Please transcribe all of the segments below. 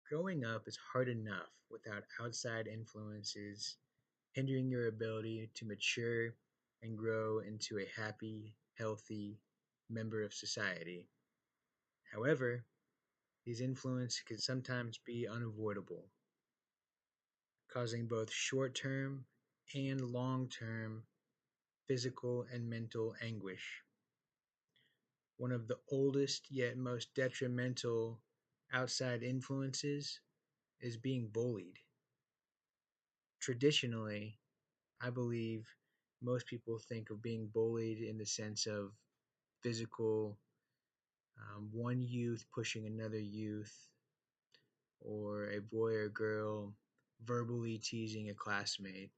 Growing up is hard enough without outside influences hindering your ability to mature and grow into a happy, healthy member of society. However, these influences can sometimes be unavoidable, causing both short term and long term physical and mental anguish. One of the oldest yet most detrimental outside influences is being bullied. Traditionally, I believe most people think of being bullied in the sense of physical, one youth pushing another youth, or a boy or girl verbally teasing a classmate.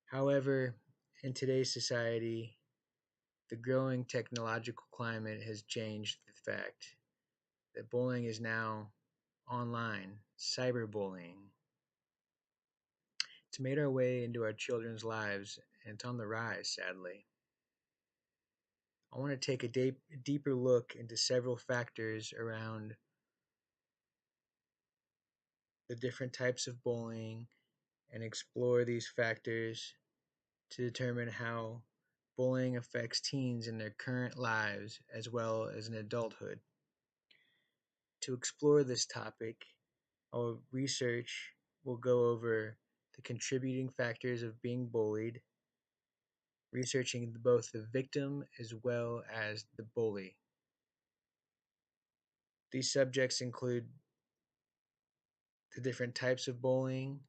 However, in today's society, the growing technological climate has changed the fact that bullying is now online, cyberbullying. It's made our way into our children's lives and it's on the rise, sadly. I want to take a deeper look into several factors around the different types of bullying and explore these factors to determine how bullying affects teens in their current lives as well as in adulthood. To explore this topic, our research will go over the contributing factors of being bullied, researching both the victim as well as the bully. These subjects include the different types of bullying,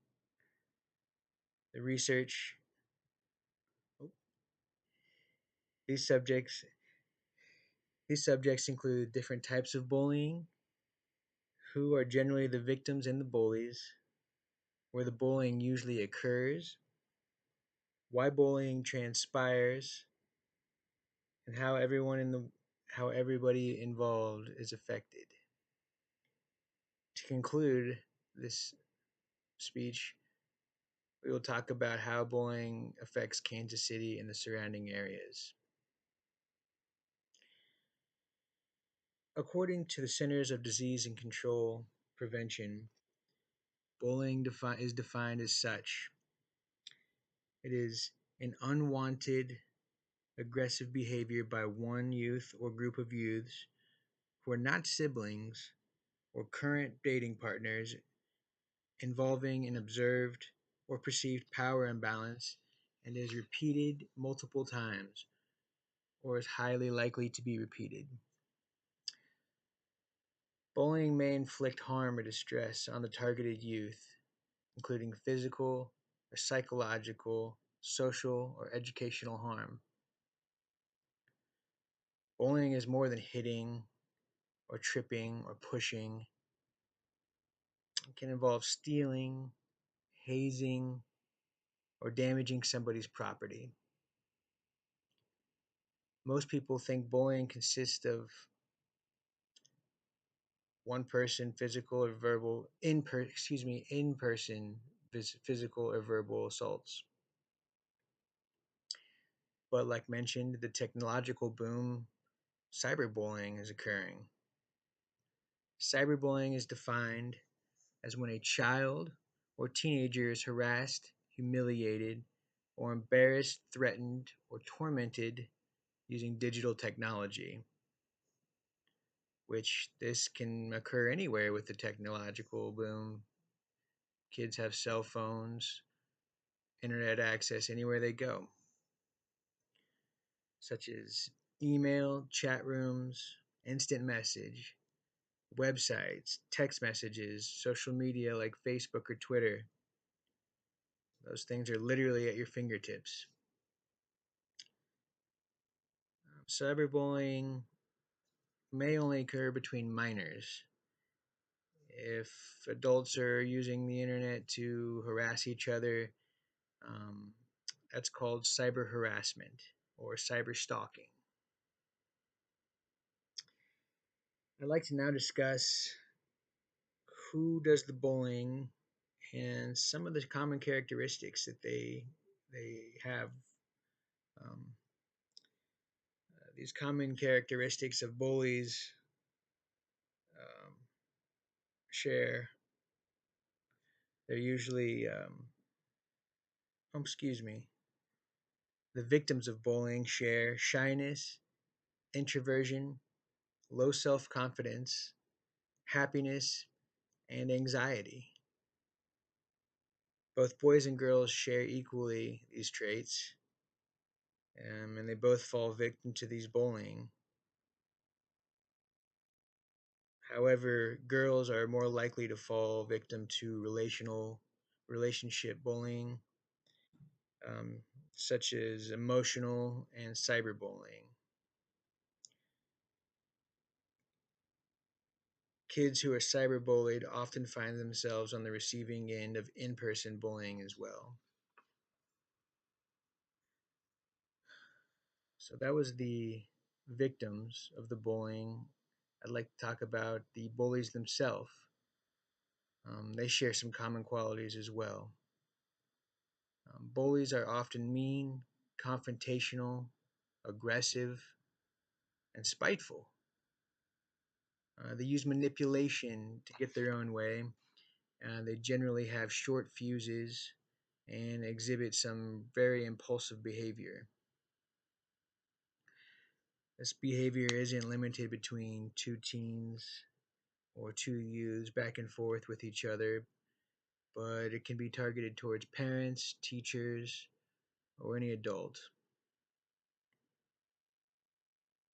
the research. oh, These subjects these subjects include different types of bullying, who are generally the victims and the bullies, where the bullying usually occurs, why bullying transpires, and how everybody involved is affected. To conclude this speech, we will talk about how bullying affects Kansas City and the surrounding areas. According to the Centers of Disease and Control Prevention, bullying is defined as such: it is an unwanted, aggressive behavior by one youth or group of youths who are not siblings or current dating partners, involving an observed or perceived power imbalance and is repeated multiple times or is highly likely to be repeated. Bullying may inflict harm or distress on the targeted youth, including physical or psychological, social or educational harm. Bullying is more than hitting or tripping or pushing. It can involve stealing, hazing, or damaging somebody's property. Most people think bullying consists of one person physical or verbal in person physical or verbal assaults. But like mentioned, the technological boom, cyberbullying is occurring. Cyberbullying is defined as when a child or teenager is harassed, humiliated, or embarrassed, threatened, or tormented using digital technology, which this can occur anywhere with the technological boom. Kids have cell phones, internet access anywhere they go, such as email, chat rooms, instant message, websites, text messages, social media like Facebook or Twitter. Those things are literally at your fingertips. Cyberbullying may only occur between minors. If adults are using the internet to harass each other, um, that's called cyber harassment or cyber stalking. I'd like to now discuss who does the bullying and some of the common characteristics that they have. Um, these common characteristics of bullies share, they're usually, excuse me, the victims of bullying share shyness, introversion, low self confidence, happiness, and anxiety. Both boys and girls share equally these traits, and they both fall victim to these bullying. However, girls are more likely to fall victim to relationship bullying, um, such as emotional and cyberbullying. Kids who are cyberbullied often find themselves on the receiving end of in-person bullying as well. So that was the victims of the bullying. I'd like to talk about the bullies themselves. They share some common qualities as well. Bullies are often mean, confrontational, aggressive, and spiteful. They use manipulation to get their own way, and they generally have short fuses and exhibit some very impulsive behavior. This behavior isn't limited between two teens or two youths back and forth with each other, but it can be targeted towards parents, teachers, or any adult.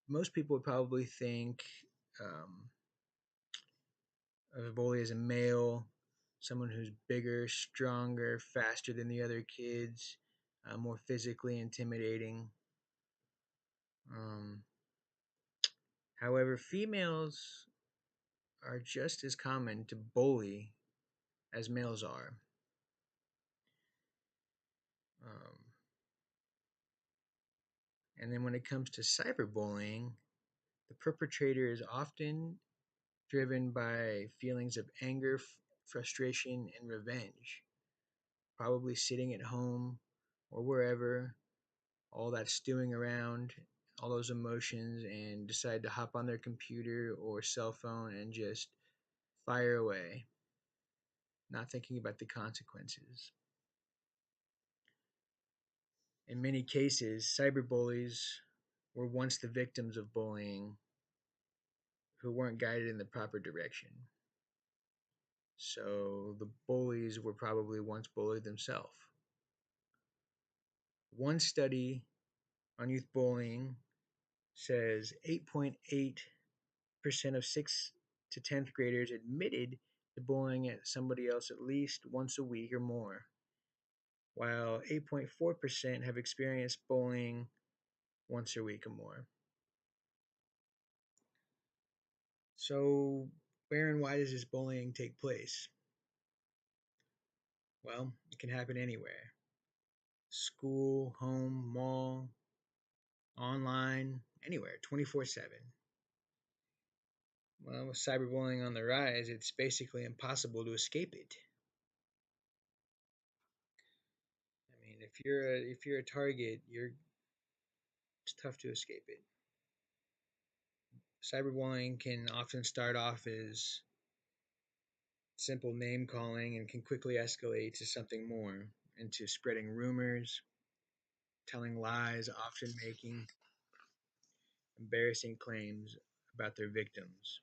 Most people would probably think um, of a bully as a male, someone who's bigger, stronger, faster than the other kids, more physically intimidating. Um, However, females are just as common to bully as males are. Um, and then when it comes to cyberbullying, the perpetrator is often driven by feelings of anger, frustration, and revenge, probably sitting at home or wherever, all that stewing around, all those emotions, and decide to hop on their computer or cell phone and just fire away, not thinking about the consequences. In many cases, cyberbullies were once the victims of bullying who weren't guided in the proper direction. So the bullies were probably once bullied themselves. One study on youth bullying says 8.8% of 6th to 10th graders admitted to bullying at somebody else at least once a week or more, while 8.4% have experienced bullying once a week or more. So, where and why does this bullying take place? Well, it can happen anywhere: school, home, mall, online, anywhere, 24/7. Well, with cyberbullying on the rise, it's basically impossible to escape it. I mean, if you're a target, it's tough to escape it. Cyberbullying can often start off as simple name calling and can quickly escalate to something more, into spreading rumors, telling lies, often making embarrassing claims about their victims.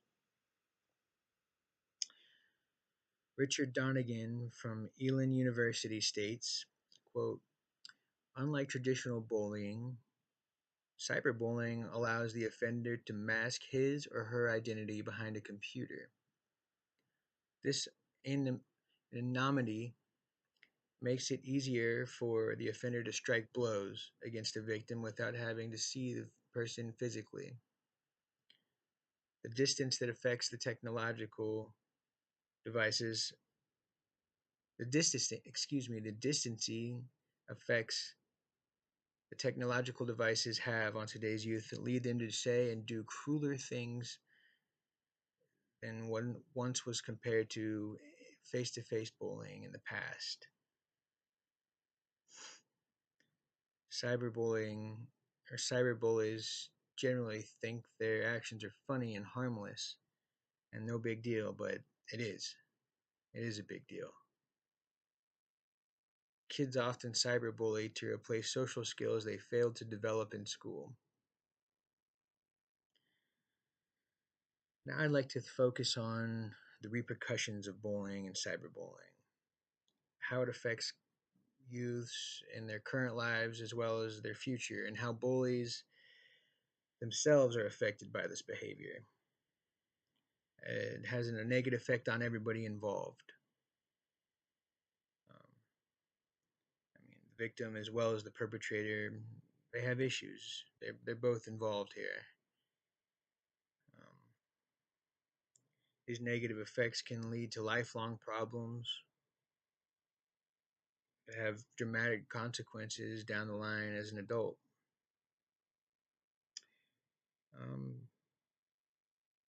Richard Donegan from Elon University states, quote, unlike traditional bullying, cyberbullying allows the offender to mask his or her identity behind a computer. This anonymity makes it easier for the offender to strike blows against the victim without having to see the person physically. The distance that affects the technological devices, the distancing affects the technological devices have on today's youth that lead them to say and do crueler things than what once was compared to face bullying in the past. Cyberbullying or cyberbullies generally think their actions are funny and harmless and no big deal, but It is. It is a big deal. Kids often cyberbully to replace social skills they failed to develop in school. Now, I'd like to focus on the repercussions of bullying and cyberbullying, how it affects youths in their current lives as well as their future, and how bullies themselves are affected by this behavior. It has a negative effect on everybody involved. Um, I mean, the victim as well as the perpetrator, they have issues. They're both involved here. Um, these negative effects can lead to lifelong problems that have dramatic consequences down the line as an adult. Um,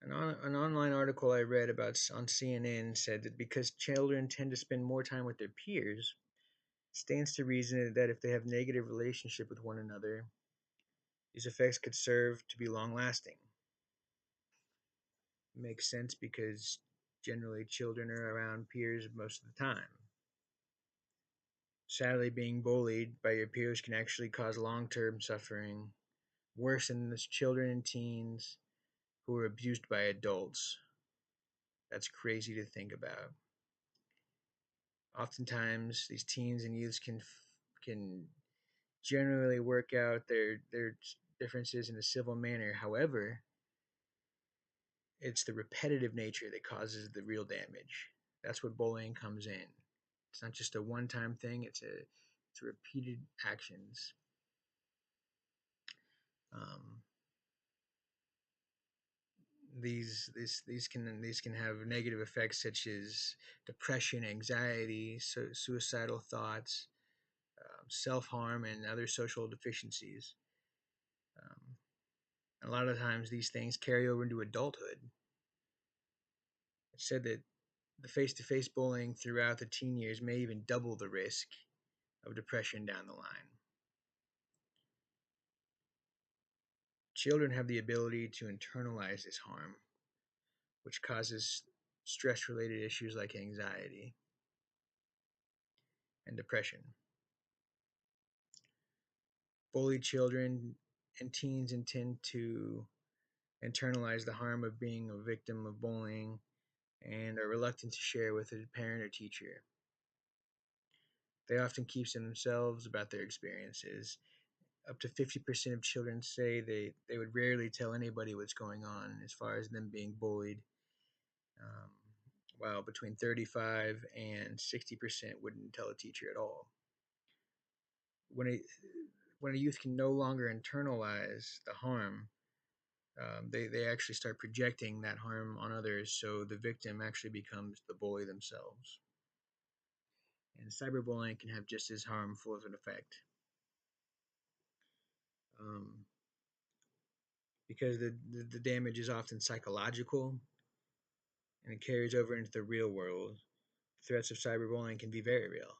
an online article I read about on CNN said that because children tend to spend more time with their peers, it stands to reason that if they have negative relationship with one another, these effects could serve to be long lasting. It makes sense because generally children are around peers most of the time. Sadly, being bullied by your peers can actually cause long term suffering, worse than the children and teens who are abused by adults. That's crazy to think about. Oftentimes, these teens and youths can generally work out their differences in a civil manner. However, it's the repetitive nature that causes the real damage. That's what bullying comes in. It's not just a one-time thing. It's repeated actions. Um, these can have negative effects such as depression, anxiety, suicidal thoughts, self harm, and other social deficiencies. Um, a lot of times, these things carry over into adulthood. It's said that the face to face bullying throughout the teen years may even double the risk of depression down the line. Children have the ability to internalize this harm, which causes stress related issues like anxiety and depression. Bullied children and teens intend to internalize the harm of being a victim of bullying and are reluctant to share with a parent or teacher. They often keep to themselves about their experiences. Up to 50% of children say they would rarely tell anybody what's going on as far as them being bullied, um, while between 35 and 60% wouldn't tell a teacher at all. When a, when a youth can no longer internalize the harm, they actually start projecting that harm on others, so the victim actually becomes the bully themselves. And cyberbullying can have just as harmful of an effect. Um, because the damage is often psychological and it carries over into the real world. Threats of cyberbullying can be very real.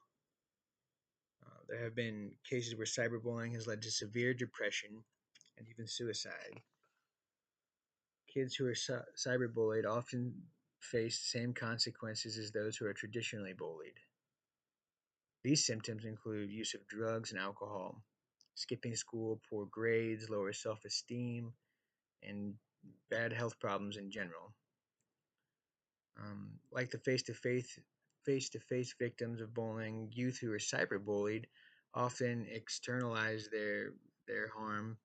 There have been cases where cyberbullying has led to severe depression and even suicide. Kids who are cyberbullied often face the same consequences as those who are traditionally bullied. These symptoms include use of drugs and alcohol, skipping school, poor grades, lower self esteem, and bad health problems in general. Like the face-to-face victims of bullying, youth who are cyberbullied often externalize their harm,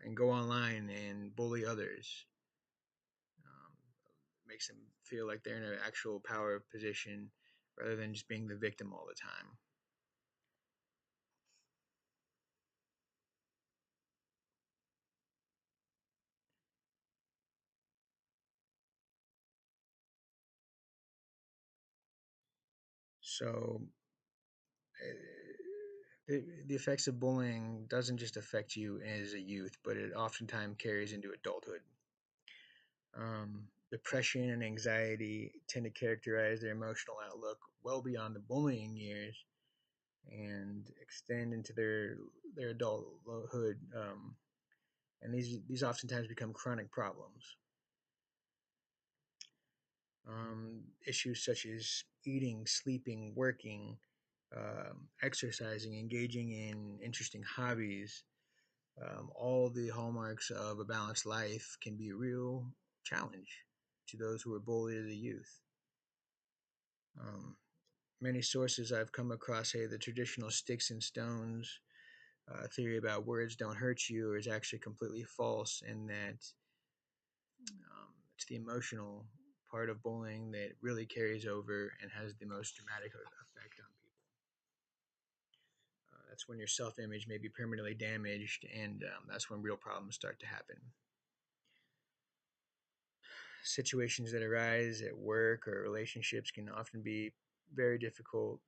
and go online and bully others. Um, makes them feel like they're in an actual power position rather than just being the victim all the time. So the effects of bullying doesn't just affect you as a youth, but it oftentimes carries into adulthood. Depression and anxiety tend to characterize their emotional outlook well beyond the bullying years and extend into their adulthood. And these oftentimes become chronic problems. Issues such as eating, sleeping, working, exercising, engaging in interesting hobbies, all the hallmarks of a balanced life can be a real challenge to those who were bullied as a youth. Um, Many sources I've come across say the traditional sticks and stones theory about words don't hurt you is actually completely false, and that it's the emotional part of bullying that really carries over and has the most dramatic effect on people. That's when your self image may be permanently damaged, and that's when real problems start to happen. Situations that arise at work or relationships can often be very difficult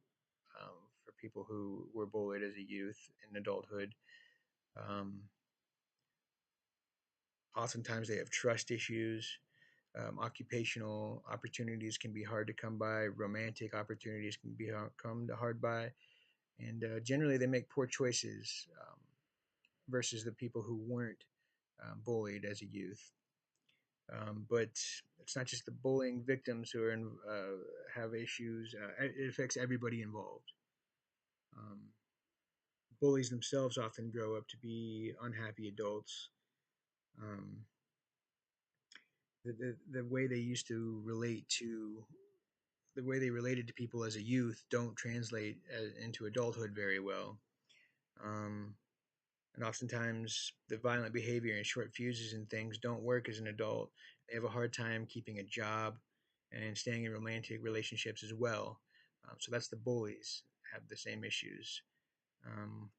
for people who were bullied as a youth in adulthood. Um, Oftentimes, they have trust issues. Occupational opportunities can be hard to come by. Romantic opportunities can be come to hard by, and generally they make poor choices versus the people who weren't bullied as a youth. But it's not just the bullying victims who are have issues. It affects everybody involved. Um, Bullies themselves often grow up to be unhappy adults. Um, the way they used to relate to the way they related to people as a youth don't translate into adulthood very well. Um, and oftentimes, the violent behavior and short fuses and things don't work as an adult. They have a hard time keeping a job and staying in romantic relationships as well. So that's the bullies have the same issues. Um,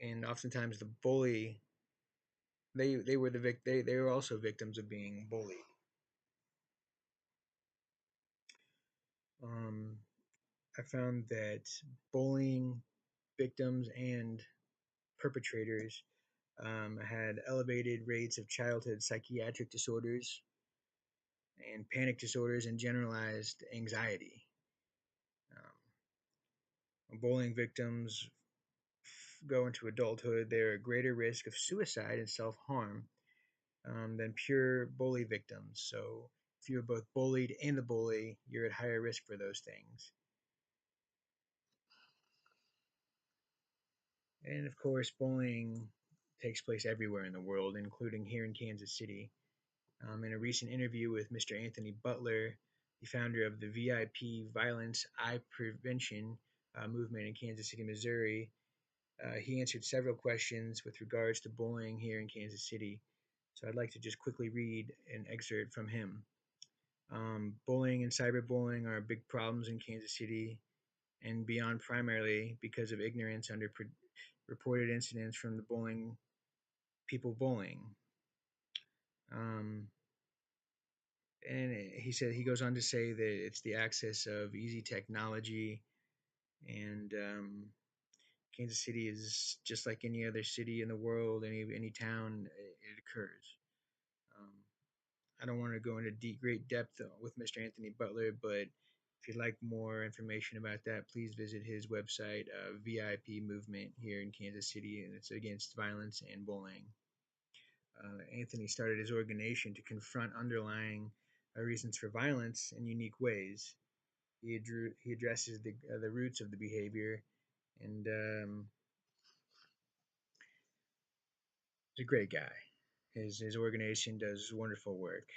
and oftentimes, the bully they were they were also victims of being bullied. Um, I found that bullying victims and perpetrators had elevated rates of childhood psychiatric disorders and panic disorders and generalized anxiety. Bullying victims go into adulthood, they're at greater risk of suicide and self harm than pure bully victims. So, if you're both bullied and the bully, you're at higher risk for those things. And of course, bullying takes place everywhere in the world, including here in Kansas City. In a recent interview with Mr. Anthony Butler, the founder of the VIP Violence Eye Prevention movement in Kansas City, Missouri, he answered several questions with regards to bullying here in Kansas City. So I'd like to just quickly read an excerpt from him. Bullying and cyberbullying are big problems in Kansas City and beyond, primarily because of ignorance under reported incidents from the bullying people bullying. Um, and he said he goes on to say that it's the access of easy technology, and Kansas City is just like any other city in the world, any town, it occurs. Um, I don't want to go into great depth with Mr. Anthony Butler, but if you'd like more information about that, please visit his website, VIP Movement here in Kansas City, and it's against violence and bullying. Anthony started his organization to confront underlying reasons for violence in unique ways. He addresses the roots of the behavior, and he's a great guy. His organization does wonderful work.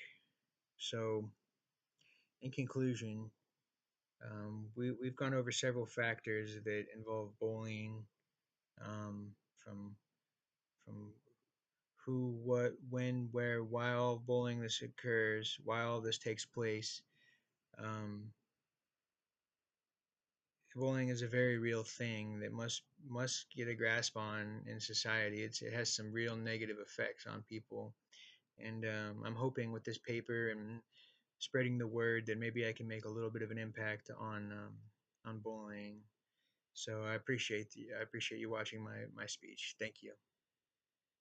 So, in conclusion, we've gone over several factors that involve bullying, from who, what, when, where, while bullying this occurs, while this takes place. Um, Bullying is a very real thing that must get a grasp on in society. It has some real negative effects on people, and I'm hoping with this paper and spreading the word that maybe I can make a little bit of an impact on bullying. So I appreciate you watching my speech. Thank you.